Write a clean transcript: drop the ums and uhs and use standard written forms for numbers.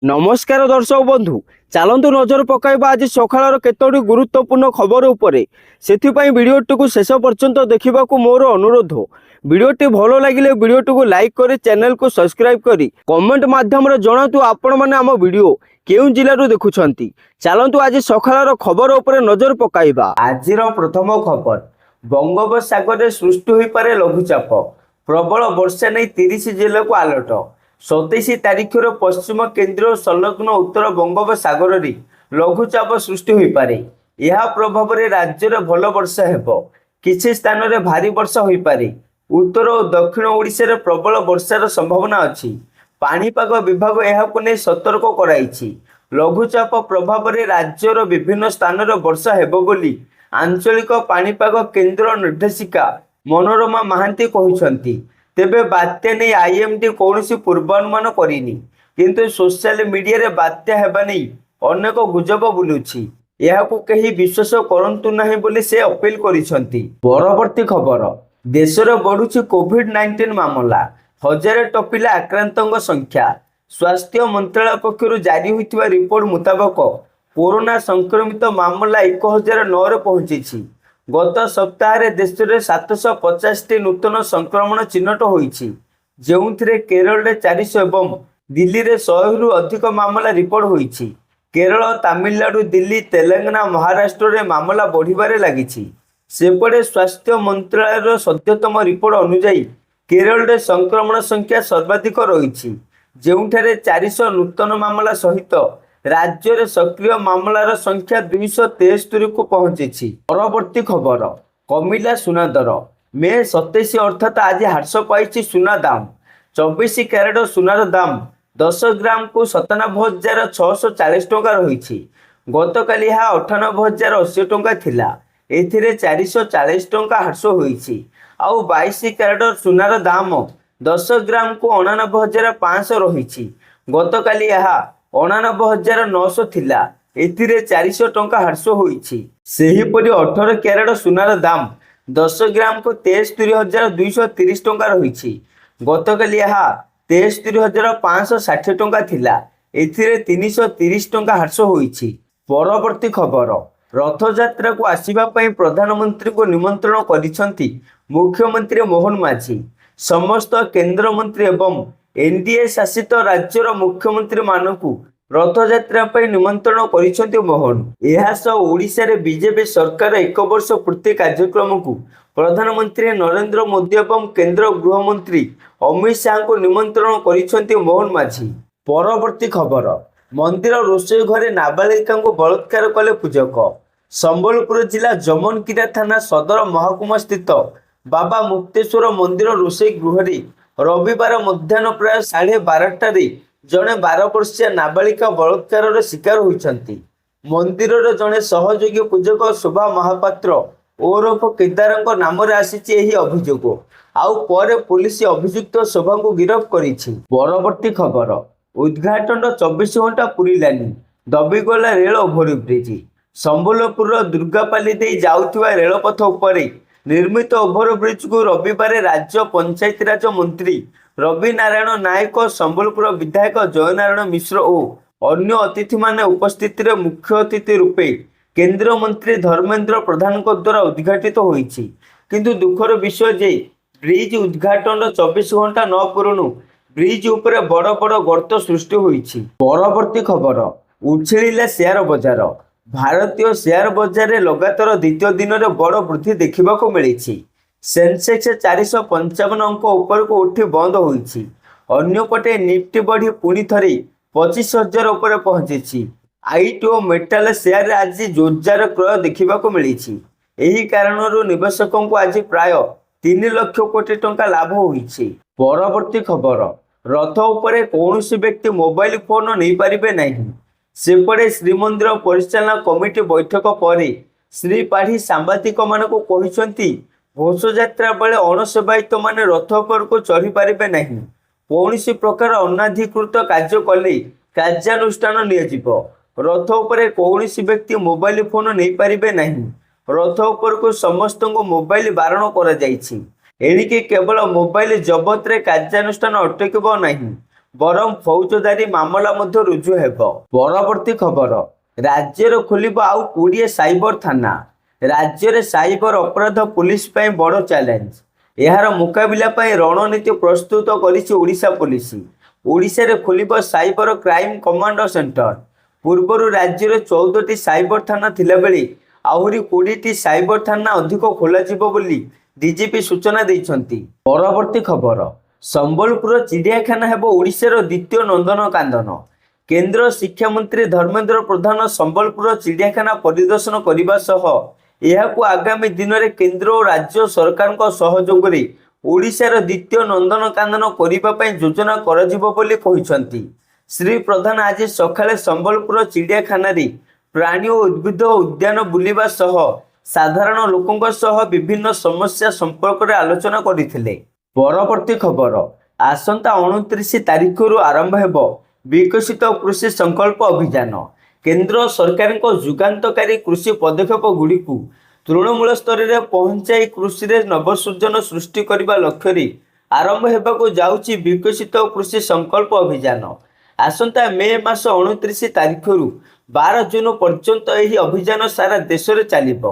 नमस्कार दर्शक बंधु चलतु नजर पकाइबा आज सकाळ केतोटी गुरुत्वपूर्ण खबर उपरे सेथिपाई वीडियोटी को शेष पर्यंत देखा मोर अनुरोध। वीडियोटी भल लगे वीडियोटी को लाइक करी चैनल को सब्सक्राइब करी कमेंट माध्यम जनातु आपण माने आम वीडियो केउ जिल्लारू देखुछंती। चलतु आज सकाळ खबर उपरे नजर पकाइबा। आजिर प्रथम खबर, बंगोपसागर में सृष्टि होई पारे लघुचाप, प्रबल वर्षा नहीं 30 जिला को अलर्ट। 27 तारिखर पश्चिम केन्द्र संलग्न उत्तर बंगोपसागर में लघुचाप सृष्टि हो पारे। यह प्रभाव में राज्य में भल वर्षा हेब, किछि स्थान में भारी वर्षा हो पारे। उत्तर और दक्षिण ओडिशा प्रबल वर्षार संभावना अच्छी। पाणीपाग विभाग यहां नहीं सतर्क कराइछि। लघुचाप प्रभाव में राज्यर विभिन्न स्थान में वर्षा हेब बोली आंचलिक पाणीपाग केन्द्र निर्देशिका मनोरमा महांती कहते। तेबे बात्या नहीं आईएमडी कौन पूर्वानुमान करिनी, किंतु सोशल मीडिया रे बात्या हेबा नहीं अनेक गुजब बुलुछि। यहाकू कहीं विश्वास करंतु नहीं बोली से अपील करिसंती। परवर्ती खबर, देश रे बढ़ुछि कोविड-19 मामला, 1000 टपिला आक्रांतक संख्या। स्वास्थ्य मंत्रालय पक्षरु जारी होइतिबा रिपोर्ट मुताबक कोरोना संक्रमित मामला 1009 रे पहुंची। गत सप्ताह देश में 750 नूतन संक्रमण चिन्हट होइछि, जेउथिरे केरल में 400 एवं दिल्ली में 100 रु अधिक मामला रिपोर्ट होइछि। केरल, तमिलनाडु, दिल्ली, तेलंगाना, महाराष्ट्र में मामला बढ़िबारे लागिछि। सेपटे स्वास्थ्य मंत्रालय सद्यतम रिपोर्ट अनुसार केरल में संक्रमण संख्या सर्वाधिक रही, जेउठारे 400 नूतन मामला सहित राज्य में सक्रिय मामलार संख्या 273 को पहुंची। परवर्ती खबर, कमिला सुना दर। मे 27 अर्थात आज ह्रास पाई सुना दाम। 24 क्यारेट सुनार दाम 10 ग्राम को 97,640 टंका रही। गतकाली यह 98,080 टंका थिला। एथिरे 440 टंका ह्रास होईछि। आउ 22 क्यारेट सुनार दाम 10 ग्राम को 89,500 रही। गतकाली यह 89,900 थिला। एथिरे 400 टंका ह्रास होईछि। सेहीपरि 18 क्यारेट सुनार दाम 10 ग्राम को 73,230 टंका रही। गतकाली यह 73,560 टंका थिला। एथिरे 330 टंका ह्रास होईछि। परवर्ती खबर, रथयात्रा को आसिबा पई प्रधानमंत्री को निमंत्रण करिसंती मुख्यमंत्री मोहन माझी। समस्त केंद्र मंत्री एवं एनडीए शासित राज्यर मुख्यमंत्री मानकु रथयात्रा पर निमंत्रण करिसंती मोहन। एहासह ओडिशा रे बीजेपी सरकार 1 वर्ष पूर्ति कार्यक्रम को प्रधानमंत्री नरेंद्र मोदी एवं केंद्र गृहमंत्री अमित शाह को निमंत्रण करिसंती मोहन माझी। परवर्ती खबर, मंदिर रोषेई घरे नाबालिका को बलात्कार कले पूजक। संबलपुर जिला जमनकीरा थाना सदर महकुमा स्थित बाबा मुक्तेश्वर मंदिर रोषेई गृह रविवार मध्याह्न प्राय 12:30 जड़े 12 वर्षीय नाबालिका बलात्कार शिकार होती। मंदिर जड़े सहयोगी पूजक शोभा महापात्र ओरफ केदार नाम आसी अभियोग। आउ पर पुलिस अभियुक्त शोभा को गिरफ्त करिछि। परवर्ती खबर, उद्घाटन 24 घंटा पुरिलानी, दबिगला रेल ओभरब्रिज। संबलपुर दुर्गापाली दे जाउथिबा रेलपथ उपरे निर्मित ओभरब्रिज को रविवार राज्य पंचायतीराज मंत्री रवि नारायण नायक, संबलपुर विधायक जयनारायण मिश्र और अन्य अतिथि माने उपस्थित मुख्य अतिथि रूपे केंद्र मंत्री धर्मेंद्र प्रधान द्वारा उद्घाटित होईछि। किंतु दुखर विषय जे ब्रिज उद्घाटन 24 घंटा न पुरुणु ब्रिज उपरे बड़ बड़ गर्त सृष्टि होईछि। परवर्ती खबर, उछिला शेयर बजार। भारतीय शेयर बजार में लगातार द्वितीय दिन में बड़ वृद्धि देखा मिली। सेंसेक्स 455 अंक ऊपर को उठी बंद होईछि। अन्यपटे निफ्टी बढ़ी पुणी थरे 25,000 उपर पहुंची। आईटी और मेटाल शेयर आज जोरदार क्रय देखा मिली। यही कारण निवेशकों को आज प्राय 3 लाख कोटी टंका लाभ होईछि। परवर्ती खबर, रथ उपरे कौनसी व्यक्ति मोबाइल फोन नहीं पारिबे नहीं। सेपटे श्रीमंदिर परिचालना कमिटी बैठक पर श्री पाढ़ी सांबादिक मानक कहते घोषयात्रा बेले अणसेवायित माने रथ पर को चढ़ी पारिबे नहीं। कौनसी प्रकार अनाधिकृत कार्य कले कार्यानुष्ठान नियाजिब। रथ उपरे कौनसी व्यक्ति मोबाइल फोन नहीं पारिबे नहीं। रथ उपर को समस्त को मोबाइल बारण करा जायछि। एणिके केवल मोबाइल जबत रे कार्यानुष्ठान अटकिब नहीं। ବରଂ ଫୌଜଦାରୀ ମାମଲା ମଧ୍ୟ ରୁଜୁ ହେବ। ପରବର୍ତ୍ତୀ ଖବର, ରାଜ୍ୟରେ ଖୋଲିବ ଆଉ 20 ସାଇବର ଥାନା। ରାଜ୍ୟରେ ସାଇବର ଅପରାଧ ପୁଲିସ ପାଇଁ ବଡ଼ ଚ୍ୟାଲେଞ୍ଜ। ଏହାର ମୁକାବିଲା ପାଇଁ ରଣନୀତି ପ୍ରସ୍ତୁତ କରିଛି ଓଡ଼ିଶା ପୋଲିସ। ଓଡ଼ିଶାରେ ଖୋଲିବ ସାଇବର କ୍ରାଇମ କମାଣ୍ଡ ସେଣ୍ଟର। ପୂର୍ବରୁ ରାଜ୍ୟରେ 14ଟି ସାଇବର ଥାନା ଥିଲାବେଳେ ଆହୁରି 20ଟି ସାଇବର ଥାନା ଅଧିକ ଖୋଲାଯିବ ବୋଲି ଡିଜିପି ସୂଚନା ଦେଇଛନ୍ତି। ପରବର୍ତ୍ତୀ ଖବର, ସମ୍ବଲପୁର ଚିଡ଼ିଆଖାନା ହେବ ଓଡ଼ିଶାର ଦ୍ୱିତୀୟ ନନ୍ଦନକାନନ। କେନ୍ଦ୍ର ଶିକ୍ଷାମନ୍ତ୍ରୀ ଧର୍ମେନ୍ଦ୍ର ପ୍ରଧାନ ସମ୍ବଲପୁର ଚିଡ଼ିଆଖାନା ପରିଦର୍ଶନ କରିବା ସହ ଏହାକୁ ଆଗାମୀ ଦିନରେ କେନ୍ଦ୍ର ଓ ରାଜ୍ୟ ସରକାରଙ୍କ ସହଯୋଗରେ ଓଡ଼ିଶାର ଦ୍ୱିତୀୟ ନନ୍ଦନକାନନ କରିବା ପାଇଁ ଯୋଜନା କରାଯିବ ବୋଲି କହିଛନ୍ତି। ଶ୍ରୀ ପ୍ରଧାନ ଆଜି ସକାଳେ ସମ୍ବଲପୁର ଚିଡ଼ିଆଖାନାରେ ପ୍ରାଣୀ ଓ ଉଦ୍ଭିଦ ଉଦ୍ୟାନ ବୁଲିବା ସହ ସାଧାରଣ ଲୋକଙ୍କ ସହ ବିଭିନ୍ନ ସମସ୍ୟା ସମ୍ପର୍କରେ ଆଲୋଚନା କରିଥିଲେ। ପରବର୍ତ୍ତୀ ଖବର, ଆସନ୍ତା 29 ତାରିଖରୁ ଆରମ୍ଭ ହେବ ବିକଶିତ କୃଷି ସଂକଳ୍ପ ଅଭିଯାନ। କେନ୍ଦ୍ର ସରକାରଙ୍କ ଯୁଗାନ୍ତକାରୀ କୃଷି ପଦକ୍ଷେପ ଗୁଡ଼ିକୁ ତୃଣମୂଳ ସ୍ତରରେ ପହଞ୍ଚାଇ କୃଷିରେ ନବସୃଜନ ସୃଷ୍ଟି କରିବା ଲକ୍ଷ୍ୟରେ ଆରମ୍ଭ ହେବାକୁ ଯାଉଛି ବିକଶିତ କୃଷି ସଂକଳ୍ପ ଅଭିଯାନ। ଆସନ୍ତା ମେ ମାସ 29 ତାରିଖରୁ 12 ଜୁନ ପର୍ଯ୍ୟନ୍ତ ଏହି ଅଭିଯାନ ସାରା ଦେଶରେ ଚାଲିବ।